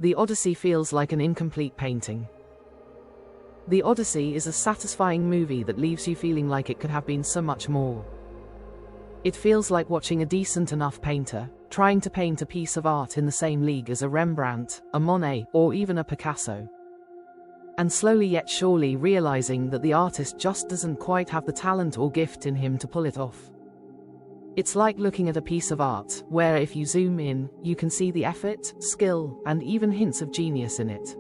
The Odyssey feels like an incomplete painting. The Odyssey is a satisfying movie that leaves you feeling like it could have been so much more. It feels like watching a decent enough painter trying to paint a piece of art in the same league as a Rembrandt, a Monet, or even a Picasso. And slowly yet surely realizing that the artist just doesn't quite have the talent or gift in him to pull it off. It's like looking at a piece of art, where if you zoom in, you can see the effort, skill, and even hints of genius in it.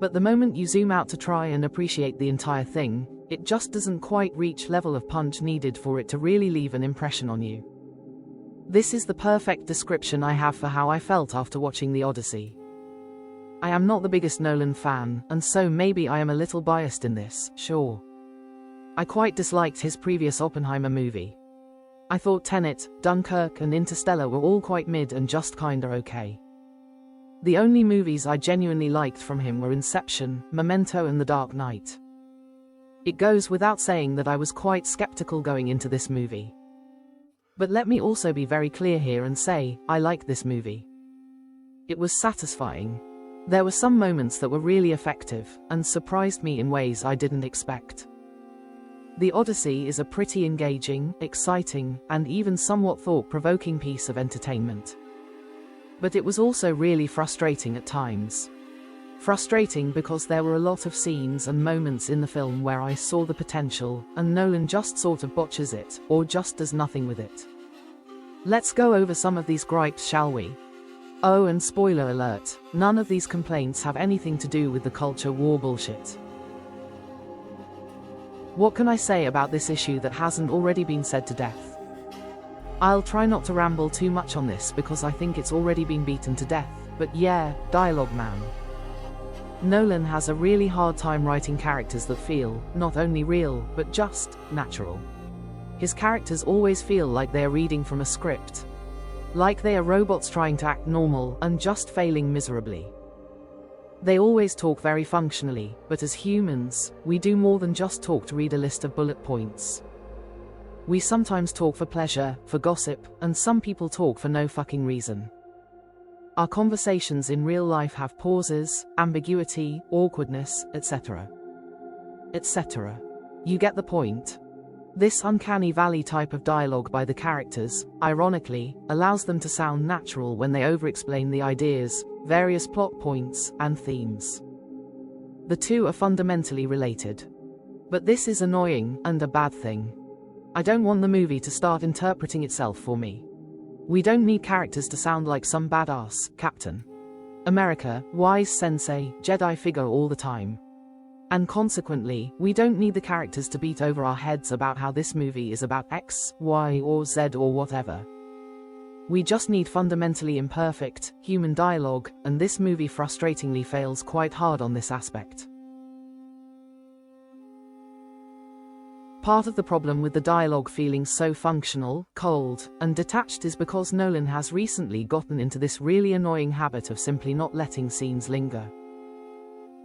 But the moment you zoom out to try and appreciate the entire thing, it just doesn't quite reach level of punch needed for it to really leave an impression on you. This is the perfect description I have for how I felt after watching The Odyssey. I am not the biggest Nolan fan, and so maybe I am a little biased in this, sure. I quite disliked his previous Oppenheimer movie. I thought Tenet, Dunkirk, and Interstellar were all quite mid and just kinda okay. The only movies I genuinely liked from him were Inception, Memento, and The Dark Knight. It goes without saying that I was quite skeptical going into this movie. But let me also be very clear here and say, I liked this movie. It was satisfying. There were some moments that were really effective, and surprised me in ways I didn't expect. The Odyssey is a pretty engaging, exciting, and even somewhat thought-provoking piece of entertainment. But it was also really frustrating at times. Frustrating because there were a lot of scenes and moments in the film where I saw the potential, and Nolan just sort of botches it, or just does nothing with it. Let's go over some of these gripes, shall we? Oh, and spoiler alert, none of these complaints have anything to do with the culture war bullshit. What can I say about this issue that hasn't already been said to death? I'll try not to ramble too much on this because I think it's already been beaten to death, but yeah, dialogue man. Nolan has a really hard time writing characters that feel, not only real, but just, natural. His characters always feel like they are reading from a script. Like they are robots trying to act normal, and just failing miserably. They always talk very functionally, but as humans, we do more than just talk to read a list of bullet points. We sometimes talk for pleasure, for gossip, and some people talk for no fucking reason. Our conversations in real life have pauses, ambiguity, awkwardness, etc. etc. You get the point. This uncanny valley type of dialogue by the characters, ironically, allows them to sound natural when they over-explain the ideas, various plot points, and themes. The two are fundamentally related. But this is annoying, and a bad thing. I don't want the movie to start interpreting itself for me. We don't need characters to sound like some badass, Captain America, wise sensei, Jedi figure all the time. And consequently, we don't need the characters to beat over our heads about how this movie is about X, Y, or Z or whatever. We just need fundamentally imperfect, human dialogue, and this movie frustratingly fails quite hard on this aspect. Part of the problem with the dialogue feeling so functional, cold, and detached is because Nolan has recently gotten into this really annoying habit of simply not letting scenes linger.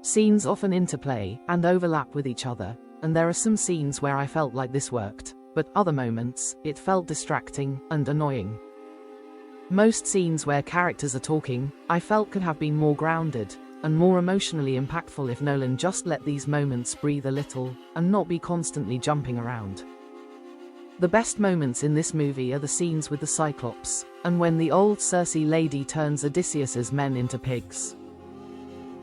Scenes often interplay and overlap with each other, and there are some scenes where I felt like this worked, but other moments, it felt distracting and annoying. Most scenes where characters are talking, I felt could have been more grounded, and more emotionally impactful if Nolan just let these moments breathe a little, and not be constantly jumping around. The best moments in this movie are the scenes with the Cyclops, and when the old Circe lady turns Odysseus's men into pigs.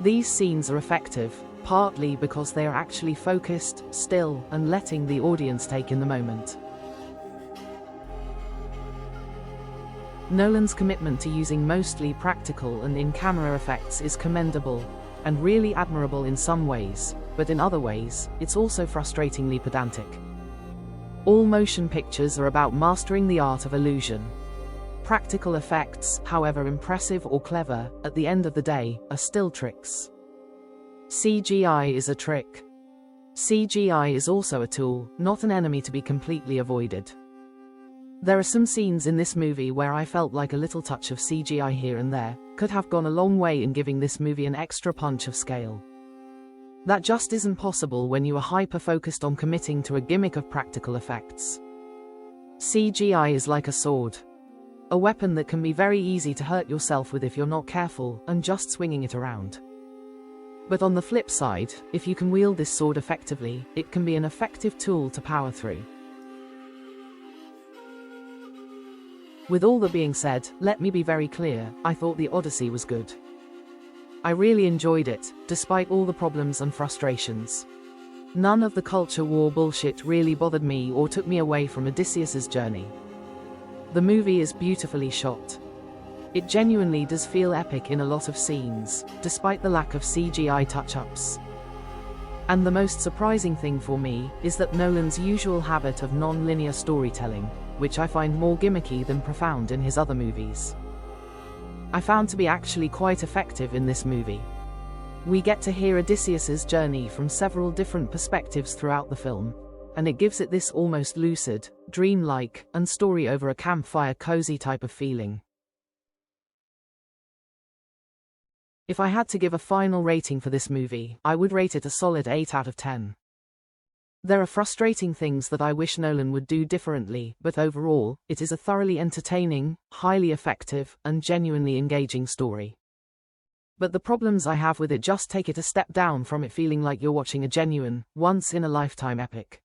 These scenes are effective, partly because they are actually focused, still, and letting the audience take in the moment. Nolan's commitment to using mostly practical and in-camera effects is commendable, and really admirable in some ways, but in other ways, it's also frustratingly pedantic. All motion pictures are about mastering the art of illusion. Practical effects, however impressive or clever, at the end of the day, are still tricks. CGI is a trick. CGI is also a tool, not an enemy to be completely avoided. There are some scenes in this movie where I felt like a little touch of CGI here and there could have gone a long way in giving this movie an extra punch of scale. That just isn't possible when you are hyper-focused on committing to a gimmick of practical effects. CGI is like a sword. A weapon that can be very easy to hurt yourself with if you're not careful and just swinging it around. But on the flip side, if you can wield this sword effectively, it can be an effective tool to power through. With all that being said, let me be very clear, I thought the Odyssey was good. I really enjoyed it, despite all the problems and frustrations. None of the culture war bullshit really bothered me or took me away from Odysseus's journey. The movie is beautifully shot. It genuinely does feel epic in a lot of scenes, despite the lack of CGI touch-ups. And the most surprising thing for me is that Nolan's usual habit of non-linear storytelling, which I find more gimmicky than profound in his other movies, I found to be actually quite effective in this movie. We get to hear Odysseus's journey from several different perspectives throughout the film, and it gives it this almost lucid, dreamlike, and story over a campfire cozy type of feeling. If I had to give a final rating for this movie, I would rate it a solid 8 out of 10. There are frustrating things that I wish Nolan would do differently, but overall, it is a thoroughly entertaining, highly effective, and genuinely engaging story. But the problems I have with it just take it a step down from it feeling like you're watching a genuine, once-in-a-lifetime epic.